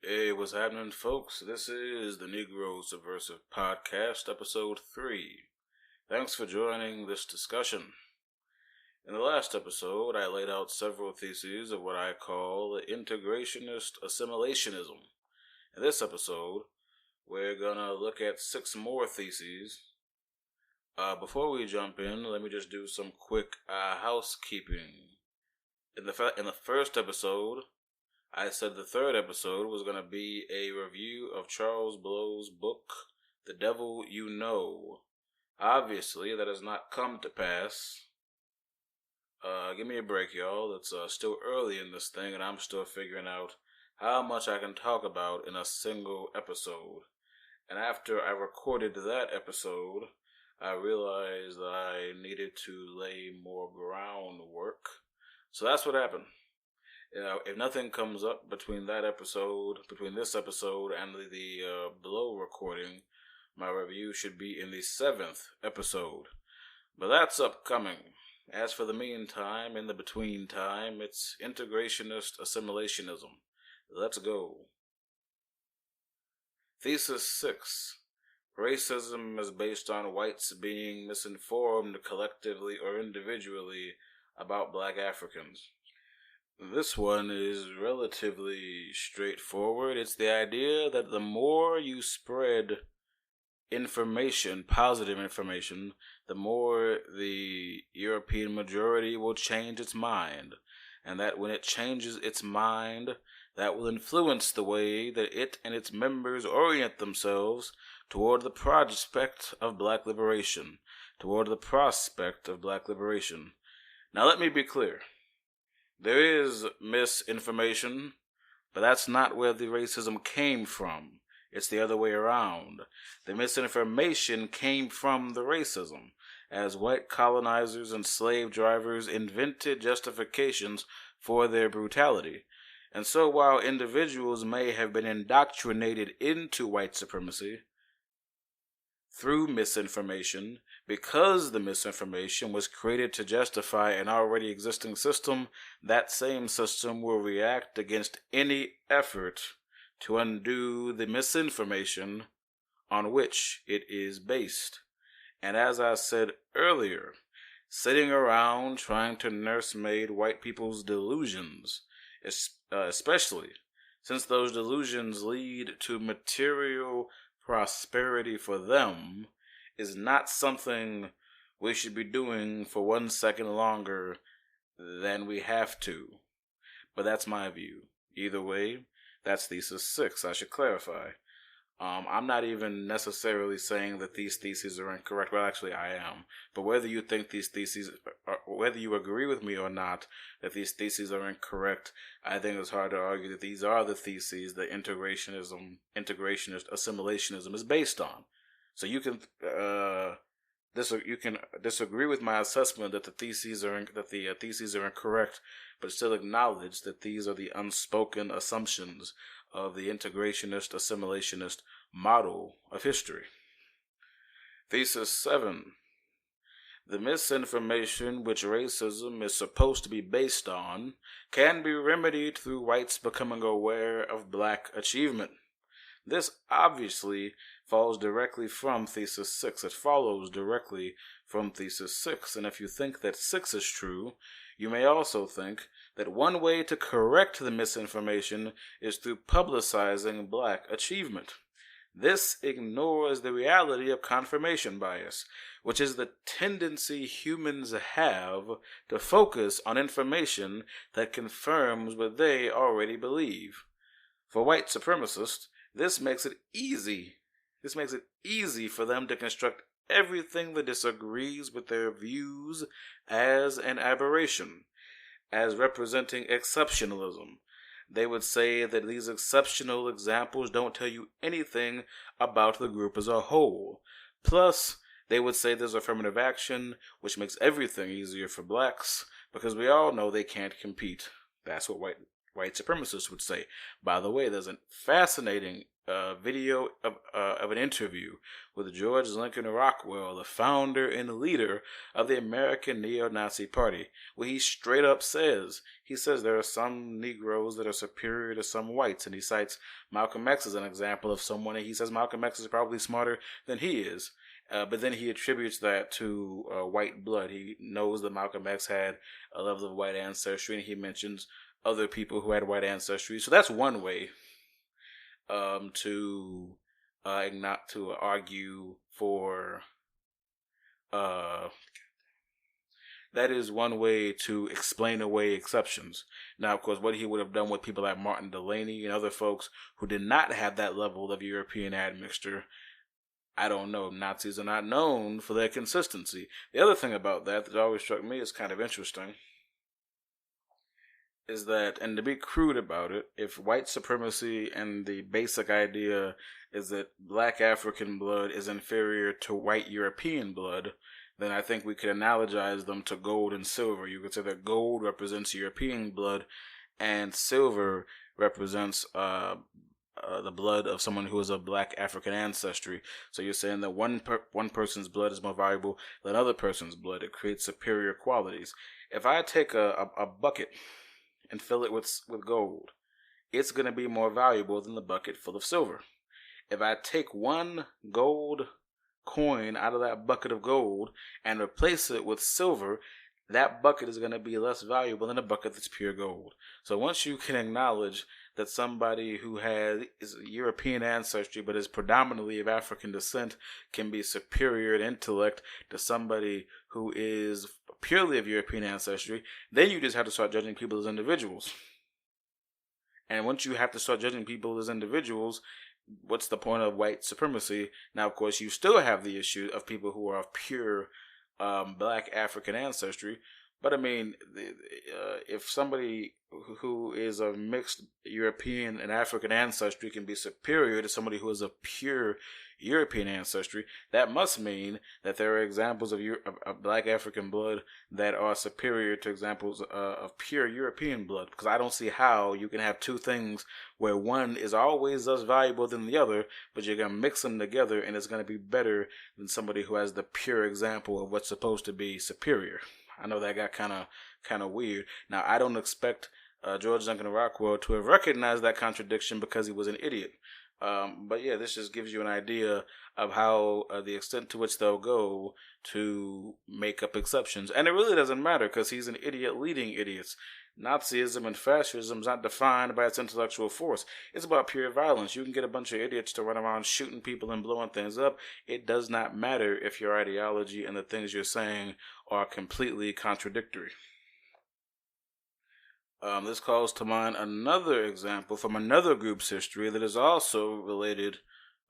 Hey, what's happening, folks? This is the Negro Subversive Podcast, Episode 3. Thanks for joining this discussion. In the last episode, I laid out several theses of what I call Integrationist-Assimilationism. In this episode, we're gonna look at 6 more theses. Before we jump in, let me just do some quick housekeeping. In the first episode, I said the third episode was going to be a review of Charles Blow's book, The Devil You Know. Obviously, that has not come to pass. Give me a break, y'all. It's still early in this thing, and I'm still figuring out how much I can talk about in a single episode. And after I recorded that episode, I realized that I needed to lay more groundwork. So that's what happened. If nothing comes up between this episode and the Blow recording, my review should be in the 7th episode. But that's upcoming. As for the meantime, in the between time, it's Integrationist-Assimilationism. Let's go. Thesis 6. Racism is based on whites being misinformed collectively or individually about black Africans. This one is relatively straightforward. It's the idea that the more you spread information, positive information, the more the European majority will change its mind. And that when it changes its mind, that will influence the way that it and its members orient themselves toward the prospect of black liberation. Now let me be clear. There is misinformation, but that's not where the racism came from. It's the other way around. The misinformation came from the racism, as white colonizers and slave drivers invented justifications for their brutality. And so while individuals may have been indoctrinated into white supremacy through misinformation, because the misinformation was created to justify an already existing system, that same system will react against any effort to undo the misinformation on which it is based. And as I said earlier, sitting around trying to nursemaid white people's delusions, especially since those delusions lead to material prosperity for them, is not something we should be doing for 1 second longer than we have to. But that's my view. Either way, that's thesis 6, I should clarify. I'm not even necessarily saying that these theses are incorrect. Well, actually, I am. But whether you think these theses, whether you agree with me or not, that these theses are incorrect, I think it's hard to argue that these are the theses that integrationist-assimilationism is based on. So you can disagree with my assessment that the theses are incorrect, but still acknowledge that these are the unspoken assumptions of the integrationist-assimilationist model of history. Thesis 7. The misinformation which racism is supposed to be based on can be remedied through whites becoming aware of black achievement. This obviously falls directly from Thesis 6. It follows directly from Thesis 6. And if you think that 6 is true, you may also think that one way to correct the misinformation is through publicizing black achievement. This ignores the reality of confirmation bias, which is the tendency humans have to focus on information that confirms what they already believe. For white supremacists, this makes it easy for them to construct everything that disagrees with their views as an aberration, as representing exceptionalism. They would say that these exceptional examples don't tell you anything about the group as a whole. Plus, they would say there's affirmative action, which makes everything easier for blacks, because we all know they can't compete. That's what white supremacists would say. By the way, there's a fascinating video of an interview with George Lincoln Rockwell, the founder and leader of the American Neo-Nazi Party, where he straight up says, there are some Negroes that are superior to some whites, and he cites Malcolm X as an example of someone, and he says Malcolm X is probably smarter than he is. But then he attributes that to white blood. He knows that Malcolm X had a level of white ancestry, and he mentions other people who had white ancestry. So that's one way to argue for. That is one way to explain away exceptions. Now, of course, what he would have done with people like Martin Delany and other folks who did not have that level of European admixture, I don't know. Nazis are not known for their consistency. The other thing about that always struck me as kind of interesting is that, and to be crude about it, if white supremacy and the basic idea is that black African blood is inferior to white European blood, then I think we could analogize them to gold and silver. You could say that gold represents European blood and silver represents the blood of someone who is of black African ancestry. So you're saying that one person's blood is more valuable than another person's blood. It creates superior qualities. If I take a bucket and fill it with gold, it's going to be more valuable than the bucket full of silver. If I take one gold coin out of that bucket of gold and replace it with silver, that bucket is going to be less valuable than a bucket that's pure gold. So once you can acknowledge that somebody who has European ancestry but is predominantly of African descent can be superior in intellect to somebody who is purely of European ancestry, then you just have to start judging people as individuals. And once you have to start judging people as individuals, what's the point of white supremacy? Now, of course, you still have the issue of people who are of pure black African ancestry. But I mean, if somebody who is of mixed European and African ancestry can be superior to somebody who is of pure European ancestry, that must mean that there are examples of black African blood that are superior to examples of pure European blood. Because I don't see how you can have two things where one is always less valuable than the other, but you're going to mix them together and it's going to be better than somebody who has the pure example of what's supposed to be superior. I know that got kind of weird. Now, I don't expect George Lincoln Rockwell to have recognized that contradiction because he was an idiot. But yeah, this just gives you an idea of how the extent to which they'll go to make up exceptions. And it really doesn't matter because he's an idiot leading idiots. Nazism and fascism is not defined by its intellectual force. It's about pure violence. You can get a bunch of idiots to run around shooting people and blowing things up. It does not matter if your ideology and the things you're saying are completely contradictory. This calls to mind another example from another group's history that is also related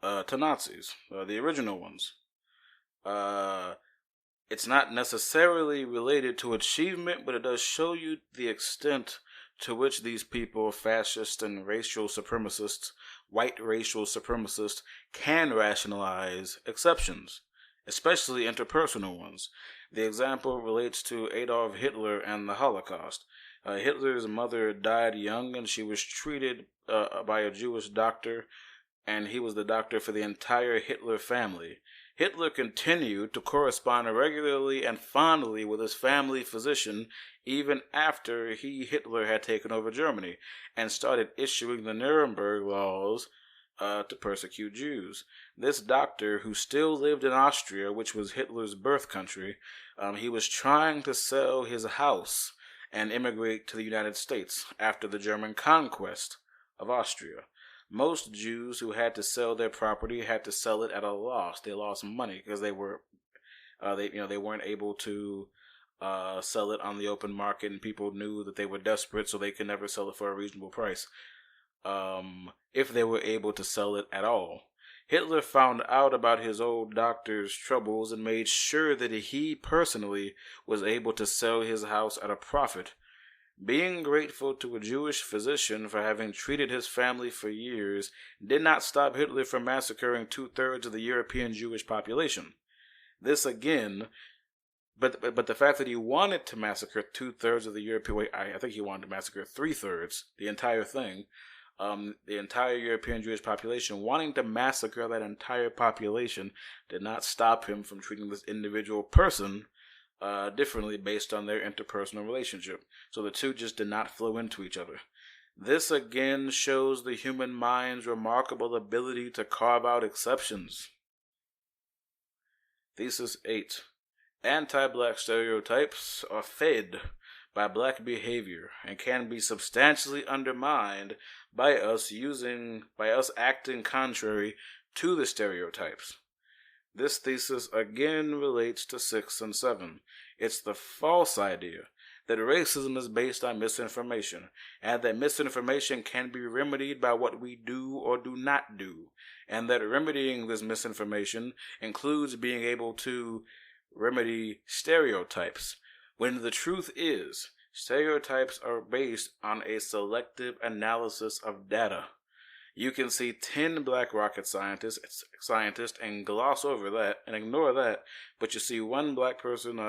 to Nazis, the original ones. It's not necessarily related to achievement, but it does show you the extent to which these people, fascists and racial supremacists, white racial supremacists, can rationalize exceptions, especially interpersonal ones. The example relates to Adolf Hitler and the Holocaust. Hitler's mother died young, and she was treated by a Jewish doctor, and he was the doctor for the entire Hitler family. Hitler continued to correspond regularly and fondly with his family physician even after Hitler had taken over Germany and started issuing the Nuremberg laws to persecute Jews. This doctor, who still lived in Austria, which was Hitler's birth country, he was trying to sell his house and immigrate to the United States after the German conquest of Austria. Most Jews who had to sell their property had to sell it at a loss. They lost money because they weren't able to sell it on the open market, and people knew that they were desperate, so they could never sell it for a reasonable price. If they were able to sell it at all. Hitler found out about his old doctor's troubles and made sure that he personally was able to sell his house at a profit. Being grateful to a Jewish physician for having treated his family for years did not stop Hitler from massacring 2/3 of the European Jewish population. This again But the fact that he wanted to massacre 2/3 of the European, I think he wanted to massacre 3/3, the entire thing, the entire European Jewish population, wanting to massacre that entire population did not stop him from treating this individual person differently based on their interpersonal relationship. So the two just did not flow into each other. This again shows the human mind's remarkable ability to carve out exceptions. Thesis 8. Anti-black stereotypes are fed by black behavior and can be substantially undermined by us acting contrary to the stereotypes. This thesis again relates to 6 and 7. It's the false idea that racism is based on misinformation, and that misinformation can be remedied by what we do or do not do, and that remedying this misinformation includes being able to remedy stereotypes, when the truth is, stereotypes are based on a selective analysis of data. You can see 10 black rocket scientists and gloss over that and ignore that, but you see one person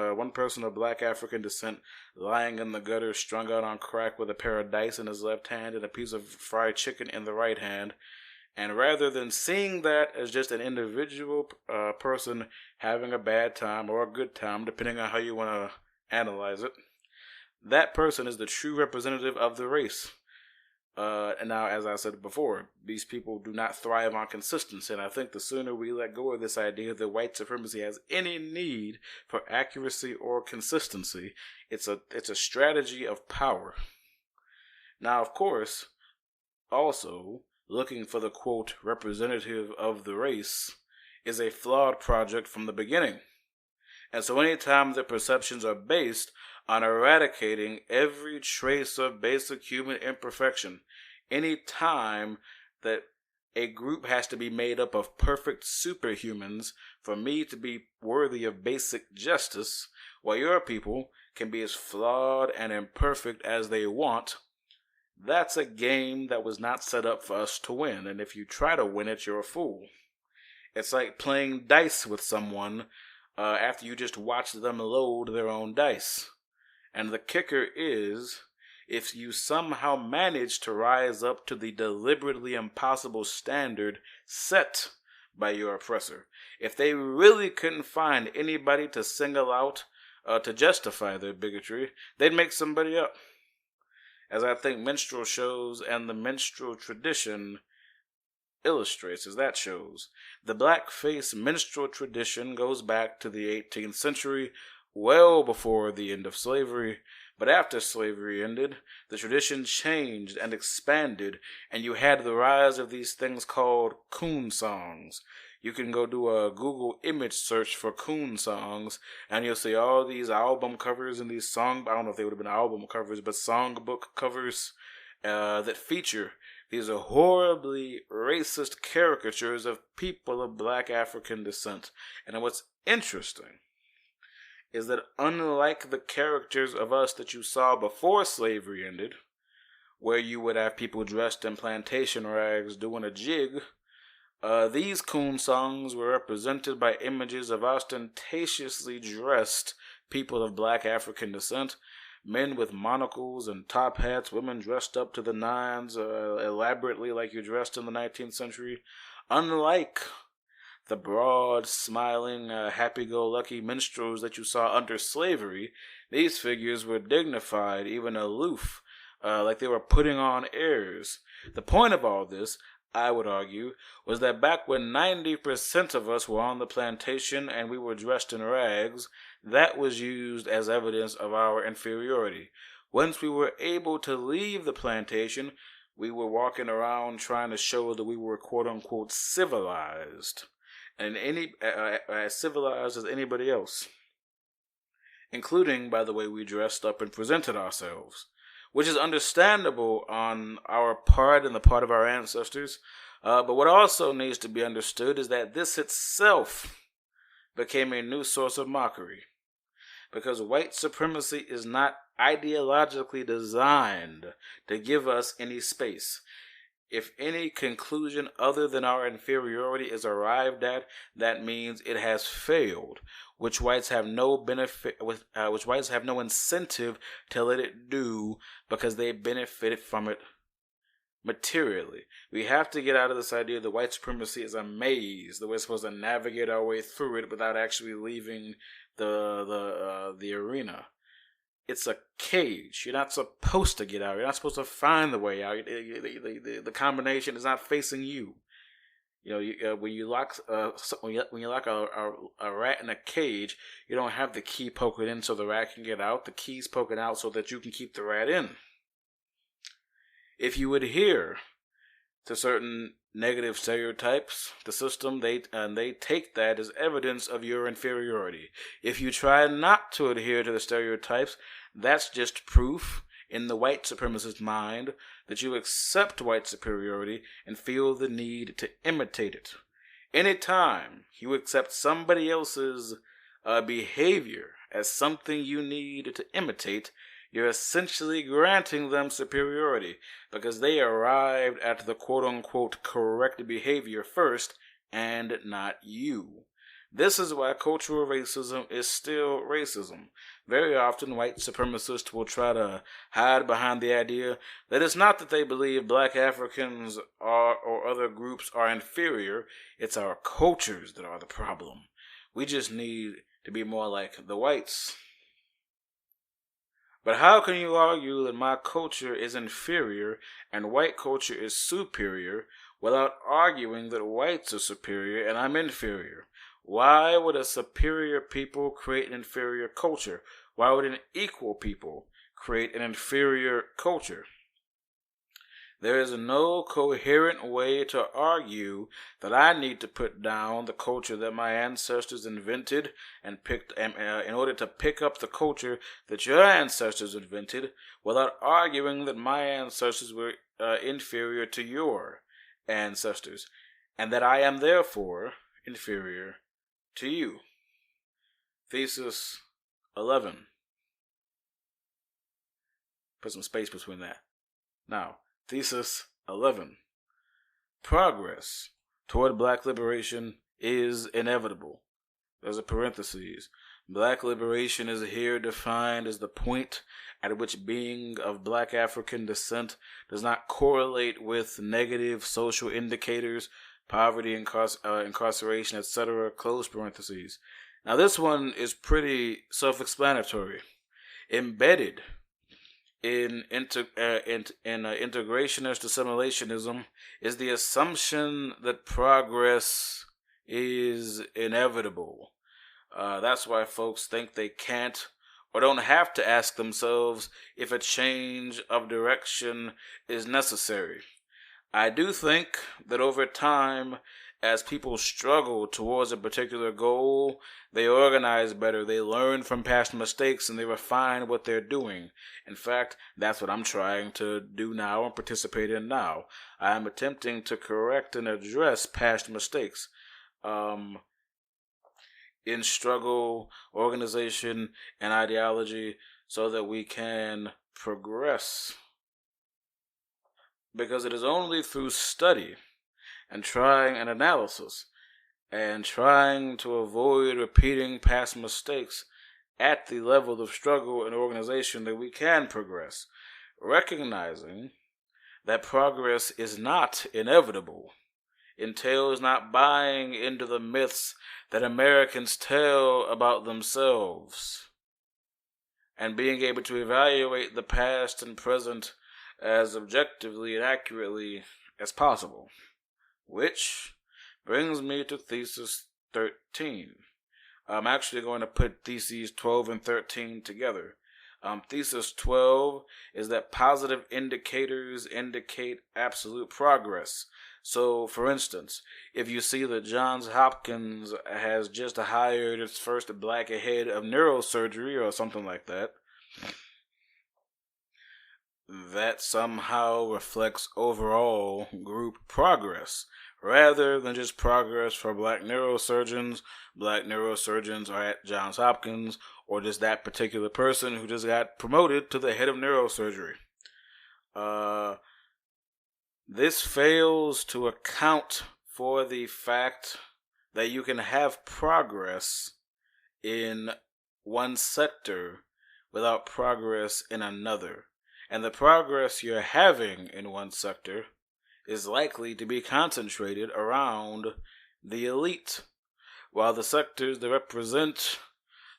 of black African descent lying in the gutter, strung out on crack with a pair of dice in his left hand and a piece of fried chicken in the right hand. And rather than seeing that as just an individual person having a bad time or a good time, depending on how you want to analyze it, that person is the true representative of the race. And now, as I said before, these people do not thrive on consistency, and I think the sooner we let go of this idea that white supremacy has any need for accuracy or consistency, it's a strategy of power. Now, of course, also, looking for the, quote, representative of the race is a flawed project from the beginning. And so anytime the perceptions are based on eradicating every trace of basic human imperfection, any time that a group has to be made up of perfect superhumans for me to be worthy of basic justice, while your people can be as flawed and imperfect as they want, that's a game that was not set up for us to win, and if you try to win it, you're a fool. It's like playing dice with someone after you just watched them load their own dice. And the kicker is, if you somehow manage to rise up to the deliberately impossible standard set by your oppressor, if they really couldn't find anybody to single out to justify their bigotry, they'd make somebody up. As I think minstrel shows and the minstrel tradition illustrates, as that shows. The blackface minstrel tradition goes back to the 18th century, well before the end of slavery, but after slavery ended, the tradition changed and expanded, and you had the rise of these things called coon songs. You can go do a Google image search for coon songs, and you'll see all these album covers and these I don't know if they would have been album covers, but songbook covers that feature these are horribly racist caricatures of people of black African descent. And what's interesting is that unlike the characters of us that you saw before slavery ended, where you would have people dressed in plantation rags doing a jig, these coon songs were represented by images of ostentatiously dressed people of black African descent, men with monocles and top hats, women dressed up to the nines, elaborately like you dressed in the 19th century. Unlike the broad, smiling, happy-go-lucky minstrels that you saw under slavery, these figures were dignified, even aloof, like they were putting on airs. The point of all this, I would argue, was that back when 90% of us were on the plantation and we were dressed in rags, that was used as evidence of our inferiority. Once we were able to leave the plantation, we were walking around trying to show that we were quote-unquote civilized, and as civilized as anybody else, including by the way we dressed up and presented ourselves, which is understandable on our part and the part of our ancestors. But what also needs to be understood is that this itself became a new source of mockery, because white supremacy is not ideologically designed to give us any space. If any conclusion other than our inferiority is arrived at, that means it has failed, which whites have no which whites have no incentive to let it do because they benefited from it materially. We have to get out of this idea that white supremacy is a maze, that we're supposed to navigate our way through it without actually leaving the arena. It's a cage. You're not supposed to get out. You're not supposed to find the way out. The combination is not facing you. When you lock a rat in a cage, you don't have the key poking in so the rat can get out. The key's poking out so that you can keep the rat in. If you adhere to certain negative stereotypes, the system, they take that as evidence of your inferiority. If you try not to adhere to the stereotypes, that's just proof in the white supremacist mind that you accept white superiority and feel the need to imitate it. Anytime you accept somebody else's behavior as something you need to imitate, you're essentially granting them superiority because they arrived at the quote-unquote correct behavior first and not you. This is why cultural racism is still racism. Very often, white supremacists will try to hide behind the idea that it's not that they believe black Africans or other groups are inferior, it's our cultures that are the problem. We just need to be more like the whites. But how can you argue that my culture is inferior and white culture is superior without arguing that whites are superior and I'm inferior? Why would a superior people create an inferior culture? Why would an equal people create an inferior culture? There is no coherent way to argue that I need to put down the culture that my ancestors invented and picked in order to pick up the culture that your ancestors invented without arguing that my ancestors were inferior to your ancestors and that I am therefore inferior to you. Thesis 11. Put some space between that. Now, Thesis 11. Progress toward black liberation is inevitable. There's a parenthesis. Black liberation is here defined as the point at which being of black African descent does not correlate with negative social indicators, poverty, incarceration, etc., close parentheses. Now this one is pretty self-explanatory. Embedded in integrationist-Assimilationism is the assumption that progress is inevitable. That's why folks think they can't or don't have to ask themselves if a change of direction is necessary. I do think that over time, as people struggle towards a particular goal, they organize better, they learn from past mistakes, and they refine what they're doing. In fact, that's what I'm trying to do now and participate in now. I am attempting to correct and address past mistakes in struggle, organization, and ideology so that we can progress. Because it is only through study and trying an analysis and trying to avoid repeating past mistakes at the level of struggle and organization that we can progress, recognizing that progress is not inevitable, entails not buying into the myths that Americans tell about themselves, and being able to evaluate the past and present as objectively and accurately as possible. Which brings me to Thesis 13. I'm actually going to put Theses 12 and 13 together. Thesis 12 is that positive indicators indicate absolute progress. So, for instance, if you see that Johns Hopkins has just hired its first black head of neurosurgery or something like that, that somehow reflects overall group progress, rather than just progress for black neurosurgeons. Black neurosurgeons are at Johns Hopkins, or just that particular person who just got promoted to the head of neurosurgery. This fails to account for the fact that you can have progress in one sector without progress in another. And the progress you're having in one sector is likely to be concentrated around the elite, while the sectors that represent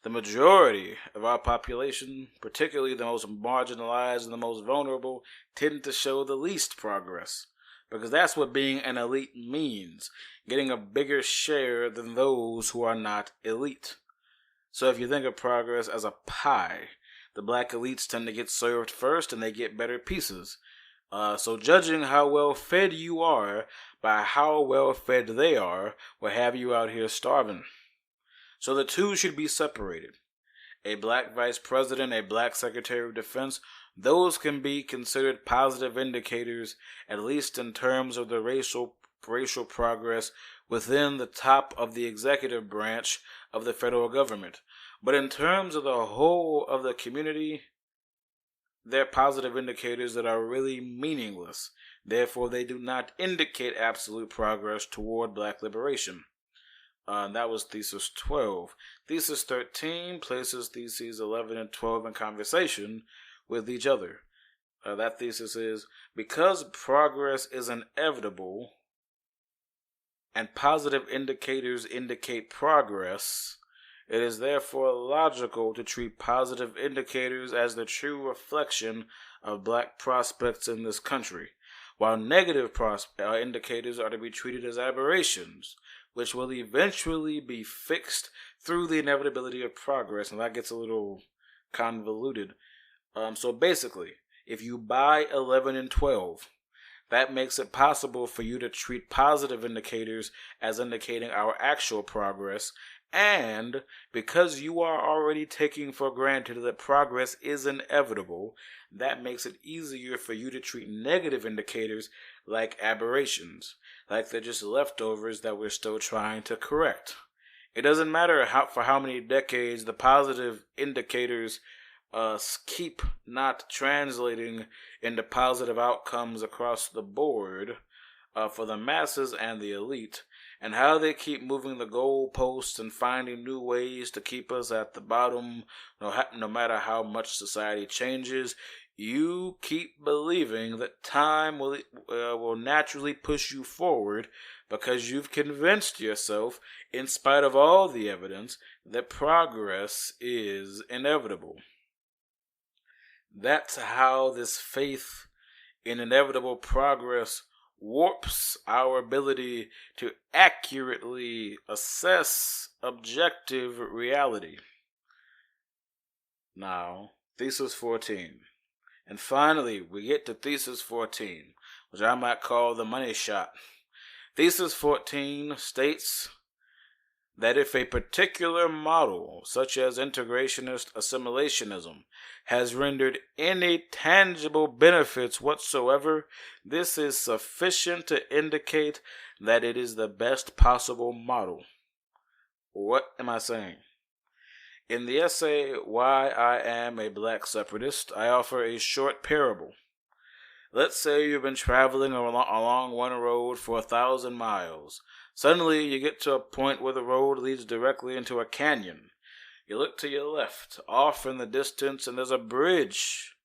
the majority of our population, particularly the most marginalized and the most vulnerable, tend to show the least progress. Because that's what being an elite means, getting a bigger share than those who are not elite. So if you think of progress as a pie, the black elites tend to get served first and they get better pieces. So judging how well fed you are by how well fed they are will have you out here starving. So the two should be separated. A black vice president, a black secretary of defense, those can be considered positive indicators, at least in terms of the racial progress within the top of the executive branch of the federal government. But in terms of the whole of the community, they're positive indicators that are really meaningless. Therefore, they do not indicate absolute progress toward black liberation. That was Thesis 12. Thesis 13 places Theses 11 and 12 in conversation with each other. That thesis is, because progress is inevitable and positive indicators indicate progress, it is therefore logical to treat positive indicators as the true reflection of black prospects in this country, while negative indicators are to be treated as aberrations, which will eventually be fixed through the inevitability of progress. And that gets a little convoluted. So basically, if you buy 11 and 12, that makes it possible for you to treat positive indicators as indicating our actual progress. And because you are already taking for granted that progress is inevitable, that makes it easier for you to treat negative indicators like aberrations, like they're just leftovers that we're still trying to correct. It doesn't matter for how many decades the positive indicators keep not translating into positive outcomes across the board for the masses and the elite, and how they keep moving the goalposts and finding new ways to keep us at the bottom, no matter how much society changes. You keep believing that time will naturally push you forward because you've convinced yourself, in spite of all the evidence, that progress is inevitable. That's how this faith in inevitable progress warps our ability to accurately assess objective reality. Now, Thesis 14. And finally, we get to Thesis 14, which I might call the money shot. Thesis 14 states that if a particular model, such as integrationist-assimilationism, has rendered any tangible benefits whatsoever, this is sufficient to indicate that it is the best possible model. What am I saying? In the essay, Why I Am a Black Separatist, I offer a short parable. Let's say you've been traveling along one road for 1,000 miles. Suddenly, you get to a point where the road leads directly into a canyon. You look to your left, off in the distance, and there's a bridge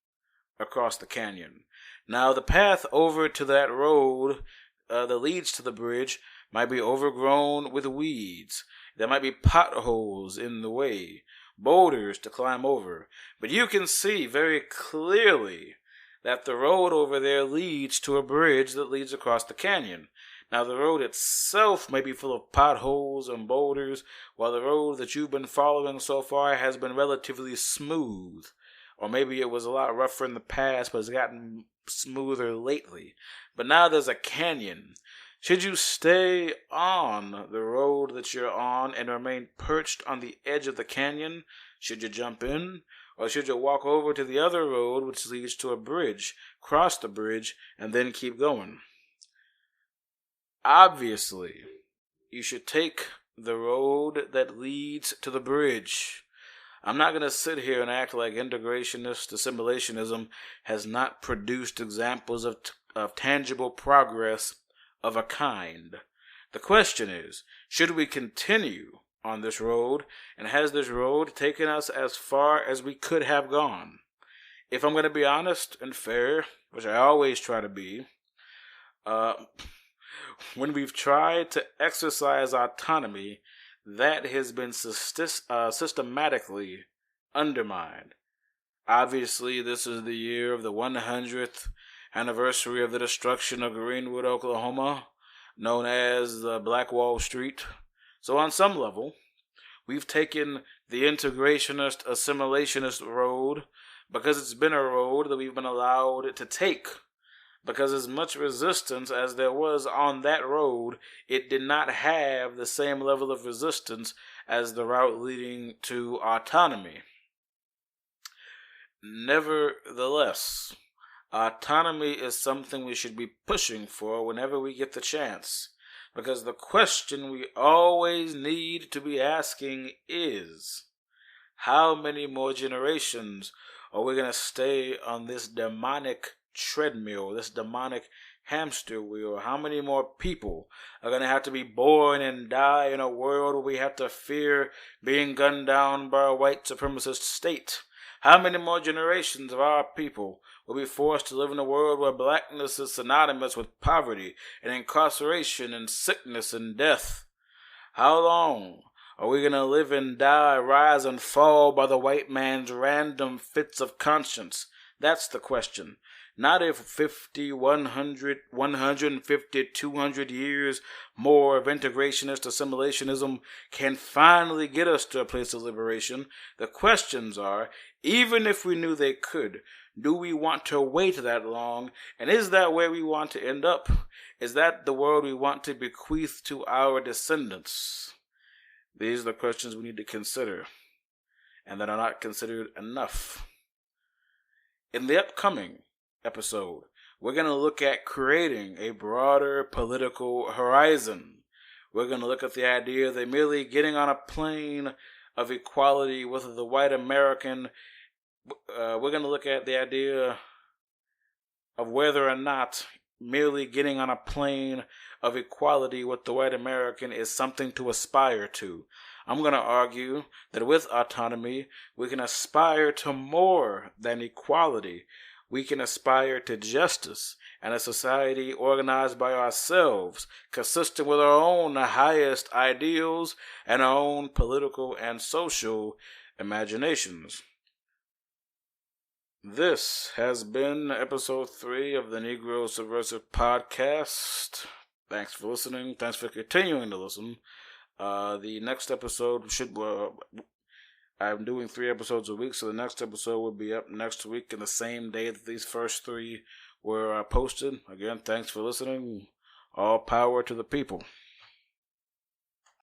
across the canyon. Now, the path over to that road that leads to the bridge might be overgrown with weeds. There might be potholes in the way, boulders to climb over. But you can see very clearly that the road over there leads to a bridge that leads across the canyon. Now, the road itself may be full of potholes and boulders, while the road that you've been following so far has been relatively smooth. Or maybe it was a lot rougher in the past, but it's gotten smoother lately. But now there's a canyon. Should you stay on the road that you're on and remain perched on the edge of the canyon? Should you jump in? Or should you walk over to the other road which leads to a bridge, cross the bridge, and then keep going? Obviously, you should take the road that leads to the bridge. I'm not going to sit here and act like integrationist assimilationism has not produced examples of of tangible progress of a kind. The question is, should we continue on this road, and has this road taken us as far as we could have gone? If I'm going to be honest and fair, which I always try to be, when we've tried to exercise autonomy, that has been systematically undermined. Obviously, this is the year of the 100th anniversary of the destruction of Greenwood, Oklahoma, known as the Black Wall Street. So on some level, we've taken the integrationist-assimilationist road because it's been a road that we've been allowed to take. Because as much resistance as there was on that road, it did not have the same level of resistance as the route leading to autonomy. Nevertheless, autonomy is something we should be pushing for whenever we get the chance. Because the question we always need to be asking is, how many more generations are we going to stay on this demonic treadmill, this demonic hamster wheel? How many more people are going to have to be born and die in a world where we have to fear being gunned down by a white supremacist state? How many more generations of our people will be forced to live in a world where blackness is synonymous with poverty and incarceration and sickness and death? How long are we going to live and die, rise and fall by the white man's random fits of conscience? That's the question. Not if 50, 100, 150, 200 years more of integrationist-assimilationism can finally get us to a place of liberation. The questions are, even if we knew they could, do we want to wait that long? And is that where we want to end up? Is that the world we want to bequeath to our descendants? These are the questions we need to consider, and that are not considered enough. In the upcoming episode, we're going to look at creating a broader political horizon. We're going to look at the idea that merely getting on a plane of equality with the white American, we're going to look at the idea of whether or not merely getting on a plane of equality with the white American is something to aspire to. I'm going to argue that with autonomy, we can aspire to more than equality. We can aspire to justice and a society organized by ourselves, consistent with our own highest ideals and our own political and social imaginations. This has been episode 3 of the Negro Subversive Podcast. Thanks for listening. Thanks for continuing to listen. The next episode I'm doing 3 episodes a week, so the next episode will be up next week in the same day that these first 3 were posted. Again, thanks for listening. All power to the people.